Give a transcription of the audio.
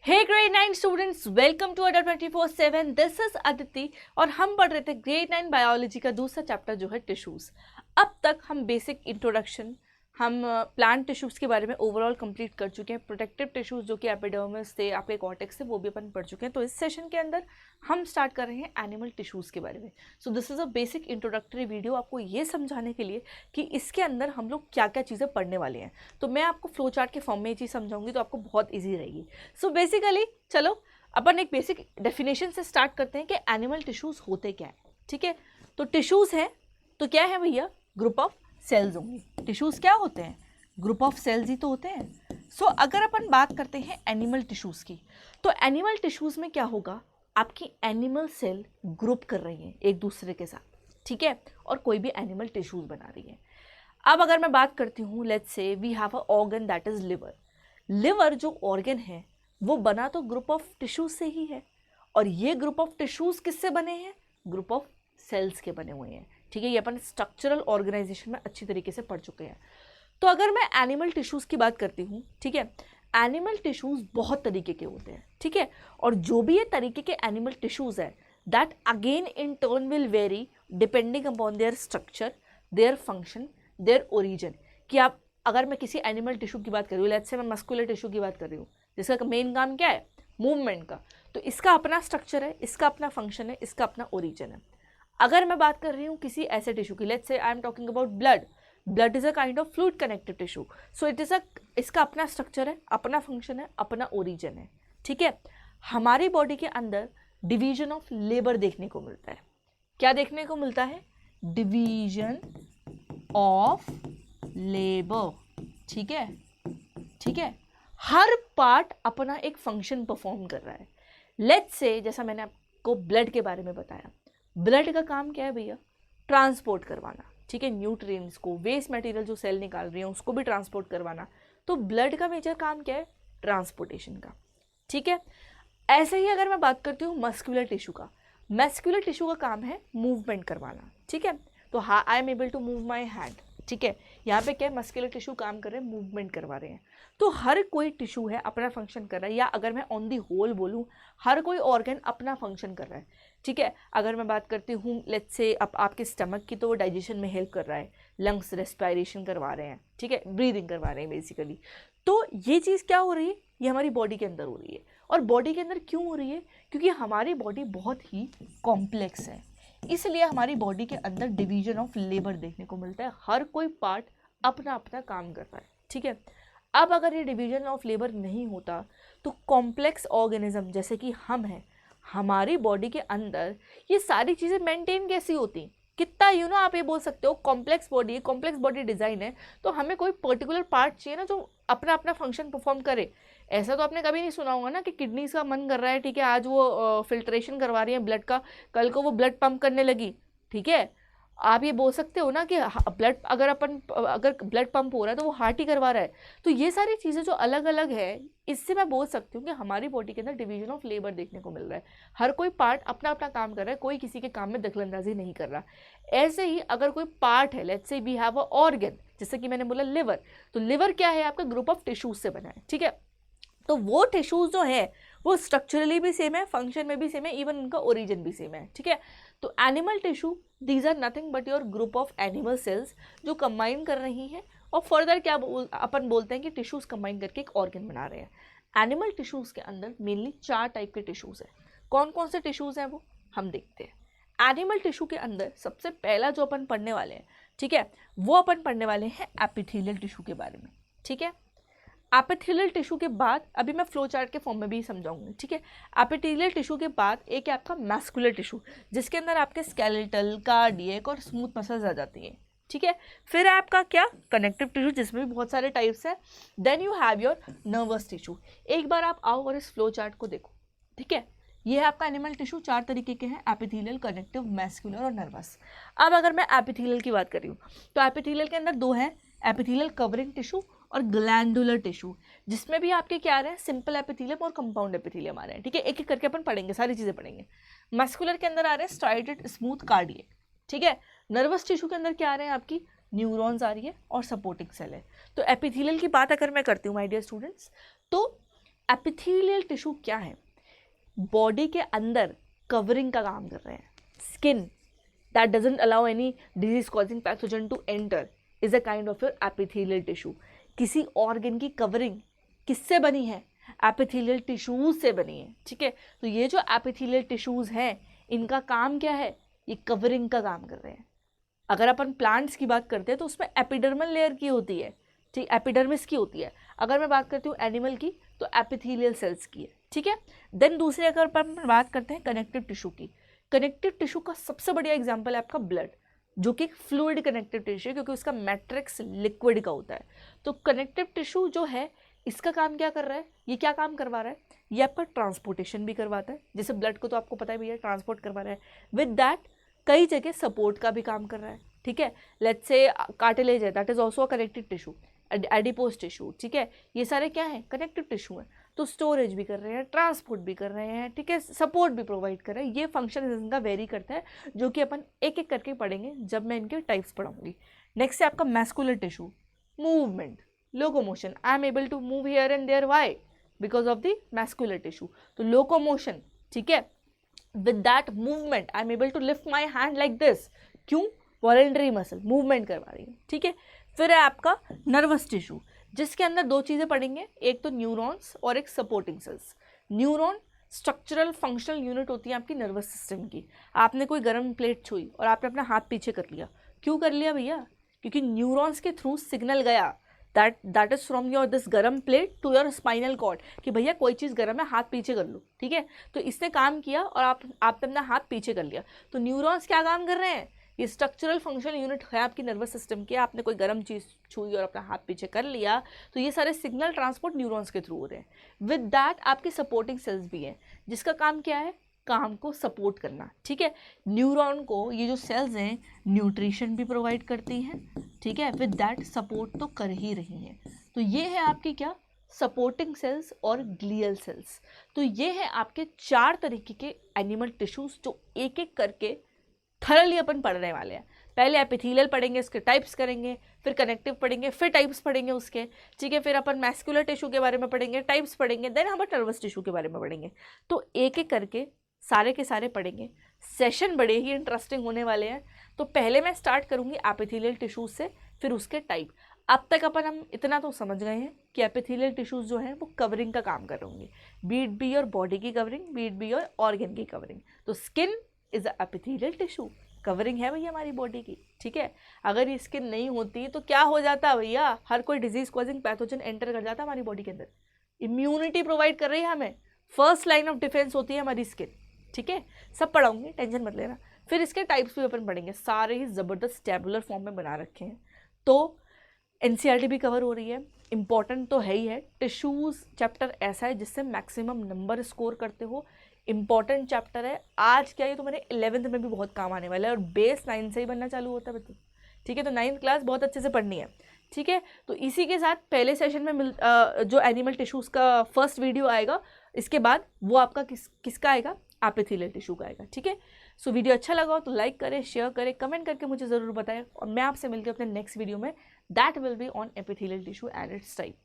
Hey grade 9 students, welcome to Adda 24/7। This is Aditi और हम पढ़ रहे थे ग्रेड 9 बायोलॉजी का दूसरा चैप्टर जो है टिश्यूज। अब तक हम बेसिक इंट्रोडक्शन, हम प्लांट टिश्यूज के बारे में ओवरऑल कंप्लीट कर चुके हैं। प्रोटेक्टिव टिश्यूज जो कि एपिडर्मिस थे, आपके कॉर्टेक्स थे, वो भी अपन पढ़ चुके हैं। तो इस सेशन के अंदर हम स्टार्ट कर रहे हैं एनिमल टिश्यूज के बारे में। So this is a basic introductory video, आपको ये समझाने के लिए कि इसके अंदर हम लोग क्या क्या चीज़ें पढ़ने वाले हैं। तो मैं आपको फ्लो चार्ट के फॉर्म में ये चीज़ समझाऊंगी तो आपको बहुत ईजी रहेगी। सो बेसिकली चलो अपन एक बेसिक डेफिनेशन से स्टार्ट करते हैं कि एनिमल टिश्यूज होते क्या है। ठीक है, तो टिश्यूज हैं तो क्या है भैया, ग्रुप ऑफ सेल्स होंगे। टिश्यूज क्या होते हैं, ग्रुप ऑफ सेल्स ही तो होते हैं। सो अगर अपन बात करते हैं एनिमल टिश्यूज की, तो एनिमल टिश्यूज में क्या होगा, आपकी एनिमल सेल ग्रुप कर रही हैं एक दूसरे के साथ, ठीक है, और कोई भी एनिमल टिश्यूज बना रही है। अब अगर मैं बात करती हूँ, let's say we have a organ that is liver. Liver जो ऑर्गन है वो बना तो ग्रुप ऑफ टिश्यूज से ही है, और ये ग्रुप ऑफ टिश्यूज किससे बने हैं, ग्रुप ऑफ सेल्स के बने हुए हैं। ठीक है, ये अपन स्ट्रक्चरल ऑर्गेनाइजेशन में अच्छी तरीके से पढ़ चुके हैं। तो अगर मैं एनिमल टिश्यूज की बात करती हूँ, ठीक है, एनिमल टिश्यूज बहुत तरीके के होते हैं, ठीक है, और जो भी ये तरीके के एनिमल टिश्यूज है that again in turn will vary depending upon their structure, their function, their origin. कि आप, अगर मैं किसी एनिमल टिश्यू की बात कर रही हूँ, लेट्स से मैं मस्कुलर टिश्यू की बात कर रही हूँ जिसका मेन काम क्या है, मूवमेंट का, तो इसका अपना स्ट्रक्चर है, इसका अपना फंक्शन है, इसका अपना ओरिजिन है। अगर मैं बात कर रही हूँ किसी ऐसे टिश्यू की, let's say I am talking about blood, blood is a kind of fluid connective tissue, so it is a, इसका अपना स्ट्रक्चर है, अपना फंक्शन है, अपना ओरिजिन है। ठीक है, हमारी बॉडी के अंदर डिवीजन ऑफ लेबर देखने को मिलता है। क्या देखने को मिलता है, डिवीजन ऑफ लेबर। ठीक है, ठीक है, हर पार्ट अपना एक फंक्शन परफॉर्म कर रहा है। लेट्स से, जैसा मैंने आपको ब्लड के बारे में बताया, ब्लड का काम क्या है भैया, ट्रांसपोर्ट करवाना, ठीक है, न्यूट्रिएंट्स को, वेस्ट मटेरियल जो सेल निकाल रही है उसको भी ट्रांसपोर्ट करवाना। तो ब्लड का मेजर काम क्या है, ट्रांसपोर्टेशन का। ठीक है, ऐसे ही अगर मैं बात करती हूँ मस्कुलर टिश्यू का, मस्कुलर टिश्यू का काम है मूवमेंट करवाना। ठीक है, तो हाँ, I am able to move my hand. ठीक है, यहाँ पे क्या है, मस्कुलर टिश्यू काम कर रहे हैं, मूवमेंट करवा रहे हैं। तो हर कोई टिश्यू है अपना फंक्शन कर रहा है, या अगर मैं ऑन दी होल बोलूँ, हर कोई ऑर्गन अपना फंक्शन कर रहा है। ठीक है, अगर मैं बात करती हूँ लेट्स से आपके स्टमक की, तो वो डाइजेशन में हेल्प कर रहा है, लंग्स रेस्पिरेशन करवा रहे हैं, ठीक है, ब्रीदिंग करवा रहे हैं बेसिकली। तो ये चीज़ क्या हो रही है, ये हमारी बॉडी के अंदर हो रही है। और बॉडी के अंदर क्यों हो रही है, क्योंकि हमारी बॉडी बहुत ही कॉम्प्लेक्स है, इसलिए हमारी बॉडी के अंदर डिवीजन ऑफ लेबर देखने को मिलता है। हर कोई पार्ट अपना अपना काम कर रहा है। ठीक है, अब अगर ये डिवीजन ऑफ लेबर नहीं होता तो कॉम्प्लेक्स ऑर्गेनिज्म जैसे कि हम हैं, हमारी बॉडी के अंदर ये सारी चीज़ें मेंटेन कैसी होती, कितना आप ये बोल सकते हो कॉम्प्लेक्स बॉडी है, कॉम्प्लेक्स बॉडी डिज़ाइन है, तो हमें कोई पर्टिकुलर पार्ट चाहिए ना जो अपना अपना फंक्शन परफॉर्म करे। ऐसा तो आपने कभी नहीं सुना होगा ना कि किडनीज का मन कर रहा है, ठीक है, आज वो फिल्ट्रेशन करवा रही है ब्लड का, कल को वो ब्लड पंप करने लगी। ठीक है, आप ये बोल सकते हो ना कि ब्लड, अगर ब्लड पंप हो रहा है तो वो हार्ट ही करवा रहा है। तो ये सारी चीज़ें जो अलग अलग है, इससे मैं बोल सकती हूँ कि हमारी बॉडी के अंदर डिवीजन ऑफ लेबर देखने को मिल रहा है। हर कोई पार्ट अपना अपना काम कर रहा है, कोई किसी के काम में दखलंदाजी नहीं कर रहा। ऐसे ही अगर कोई पार्ट है, let's say we have a organ, जैसे कि मैंने बोला लिवर, तो लिवर क्या है, आपका ग्रुप ऑफ टिश्यूज से बना है। ठीक है, तो वो टिश्यूज जो है वो स्ट्रक्चरली भी सेम है, फंक्शन में भी सेम है, इवन उनका ओरिजिन भी सेम है। ठीक है, तो animal tissue these are nothing but your group of animal cells जो कंबाइन कर रही हैं, और फर्दर क्या अपन बोलते हैं कि टिश्यूज कंबाइन करके एक ऑर्गन बना रहे हैं। एनिमल टिश्यूज के अंदर मेनली 4 टाइप के टिश्यूज हैं। कौन कौन से टिश्यूज हैं वो हम देखते हैं। एनिमल टिश्यू के अंदर सबसे पहला जो अपन पढ़ने वाले हैं, ठीक है, वो अपन पढ़ने वाले हैं एपिथेलियल टिश्यू के बारे में। ठीक है, एपिथेलियल टिश्यू के बाद, अभी मैं फ्लो चार्ट के फॉर्म में भी समझाऊंगी। ठीक है, एपिथेलियल टिश्यू के बाद एक है आपका मैस्कुलर टिश्यू, जिसके अंदर आपके स्केलेटल, कार्डियक और स्मूथ मसल्स आ जाती हैं। ठीक है, फिर है आपका क्या, कनेक्टिव टिश्यू, जिसमें भी बहुत सारे टाइप्स हैं। Then you have your nervous tissue. एक बार आप आओ और इस फ्लो चार्ट को देखो। ठीक है, ये है आपका एनिमल टिश्यू, 4 तरीके के हैं, एपिथेलियल, कनेक्टिव, मैस्कुलर और नर्वस। अब अगर मैं एपिथेलियल की बात कर रही हूँ, तो एपिथेलियल के अंदर 2 हैं, एपिथेलियल कवरिंग टिश्यू और ग्लैंडुलर टिश्यू, जिसमें भी आपके क्या आ रहे हैं, सिंपल एपिथेलियम और कंपाउंड एपिथेलियम आ रहे हैं। ठीक है, एक एक करके अपन पढ़ेंगे, सारी चीज़ें पढ़ेंगे। मस्कुलर के अंदर आ रहे हैं स्ट्राइडेड स्मूथ कार्डियक। ठीक है, नर्वस टिश्यू के अंदर क्या आ रहे हैं, आपकी न्यूरॉन्स आ रही है और सपोर्टिंग सेल है। तो एपिथेलियल की बात अगर मैं करती हूँ माय डियर स्टूडेंट्स, तो एपिथेलियल टिश्यू क्या है? बॉडी के अंदर कवरिंग का काम कर रहे हैं. Skin that doesn't allow any disease causing pathogen to enter is a kind of your epithelial tissue. किसी ऑर्गन की कवरिंग किससे बनी है? एपिथेलियल टिश्यूज से बनी है. ठीक है, तो ये जो एपिथेलियल टिश्यूज हैं इनका काम क्या है? ये कवरिंग का काम कर रहे हैं. अगर अपन प्लांट्स की बात करते हैं तो उसमें एपिडर्मल लेयर की होती है, ठीक, एपिडर्मिस की होती है. अगर मैं बात करती हूँ एनिमल की तो एपिथेलियल सेल्स की है. ठीक है, देन दूसरी अगर अपन बात करते हैं कनेक्टिव टिश्यू की, कनेक्टिव टिश्यू का सबसे बढ़िया एग्जाम्पल है आपका ब्लड, जो कि फ्लूइड कनेक्टिव टिश्यू है क्योंकि उसका मैट्रिक्स लिक्विड का होता है. तो कनेक्टिव टिश्यू जो है इसका काम क्या कर रहा है? ये क्या काम करवा रहा है? ये आपका ट्रांसपोर्टेशन भी करवाता है. जैसे ब्लड को तो आपको पता है भैया ट्रांसपोर्ट करवा रहा है. विद दैट कई जगह सपोर्ट का भी काम कर रहा है. ठीक है, लेट्स से कार्टिलेज है, that is also a connective tissue. Adipose tissue, ठीक है, ये सारे क्या है? कनेक्टिव टिश्यू है. तो स्टोरेज भी कर रहे हैं, ट्रांसपोर्ट भी कर रहे हैं, ठीक है, सपोर्ट भी प्रोवाइड कर रहे हैं. ये फंक्शन इनका वेरी करता है, जो कि अपन एक एक करके पढ़ेंगे जब मैं इनके टाइप्स पढ़ाऊंगी. नेक्स्ट है आपका muscular tissue, movement, locomotion. I am able to move here and there, why? Because of the muscular tissue. तो लोकोमोशन, ठीक है, with that movement I am able to lift my hand like this. क्यों? Voluntary muscle movement करवा रही है. ठीक है, फिर है आपका नर्वस टिश्यू, जिसके अंदर दो चीज़ें पढ़ेंगे, एक तो न्यूरॉन्स और एक supporting sales. Neuron structural functional unit होती है आपकी नर्वस सिस्टम की. आपने कोई गर्म प्लेट छुई और आपने अपना हाथ पीछे कर लिया. क्यों कर लिया भैया? क्योंकि न्यूरॉन्स के थ्रू सिग्नल गया that is from your this गरम plate to your spinal cord कि भैया कोई चीज़ गर्म है, हाथ पीछे कर लो. ठीक है, तो इसने काम किया और आपने अपना हाथ पीछे कर लिया. तो न्यूरॉन्स क्या काम कर रहे हैं? ये स्ट्रक्चरल फंक्शनल यूनिट है आपकी नर्वस सिस्टम की. आपने कोई गर्म चीज़ छुई और अपना हाथ पीछे कर लिया, तो ये सारे सिग्नल ट्रांसपोर्ट न्यूरॉन्स के थ्रू हो रहे हैं. विद दैट आपके सपोर्टिंग सेल्स भी हैं, जिसका काम क्या है? काम को सपोर्ट करना. ठीक है, न्यूरॉन को ये जो सेल्स हैं न्यूट्रिशन भी प्रोवाइड करती हैं. ठीक है, विद दैट सपोर्ट तो कर ही रही हैं. तो ये है आपकी क्या? सपोर्टिंग सेल्स और ग्लियल सेल्स. तो ये है आपके 4 तरीके के एनिमल टिश्यूज जो एक एक करके थरली अपन पढ़ने वाले हैं. पहले एपिथेलियल पढ़ेंगे, उसके टाइप्स करेंगे, फिर कनेक्टिव पढ़ेंगे, फिर टाइप्स पढ़ेंगे उसके. ठीक है, फिर अपन मैस्कुलर टिश्यू के बारे में पढ़ेंगे, टाइप्स पढ़ेंगे, देन हम नर्वस टिश्यू के बारे में पढ़ेंगे. तो एक एक करके सारे के सारे पढ़ेंगे. सेशन बड़े ही इंटरेस्टिंग होने वाले हैं. तो पहले मैं स्टार्ट करूंगी एपिथेलियल टिश्यूज से, फिर उसके टाइप. अब तक अपन हम इतना तो समझ गए हैं कि एपिथेलियल टिश्यूज जो हैं वो कवरिंग का काम कर रहे होंगे. Be it be your body की covering, be it be your organ की कवरिंग. तो skin is a epithelial tissue, covering है भैया हमारी बॉडी की. ठीक है, अगर ये स्किन नहीं होती तो क्या हो जाता भैया? हर कोई डिजीज कॉजिंग पैथोजन एंटर कर जाता हमारी बॉडी के अंदर. इम्यूनिटी प्रोवाइड कर रही है हमें, फर्स्ट लाइन ऑफ डिफेंस होती है हमारी स्किन. ठीक है, सब पढ़ाऊंगी, टेंशन मत लेना. फिर इसके टाइप्स भी अपन पढ़ेंगे, सारे ही ज़बरदस्त टेबुलर फॉर्म में बना रखे हैं. तो एनसीईआरटी भी कवर हो रही है, इंपॉर्टेंट तो है ही है. टिश्यूज़ चैप्टर ऐसा है जिससे मैक्सिमम नंबर स्कोर करते हो. इंपॉर्टेंट चैप्टर है. आज क्या ये तो मेरे 11th में भी बहुत काम आने वाला है, और बेस 9 से ही बनना चालू होता है बच्चों. ठीक है, तो 9th क्लास बहुत अच्छे से पढ़नी है. ठीक है, तो इसी के साथ पहले सेशन में जो एनिमल टिश्यूज़ का फर्स्ट वीडियो आएगा, इसके बाद वो आपका किसका आएगा? एपिथेलियल टिश्यू का आएगा. ठीक है, सो वीडियो अच्छा लगा हो तो लाइक करें, शेयर करें, कमेंट करके मुझे ज़रूर बताएं. और मैं आपसे मिलकर अपने नेक्स्ट वीडियो में, that will be on epithelial tissue and it's type.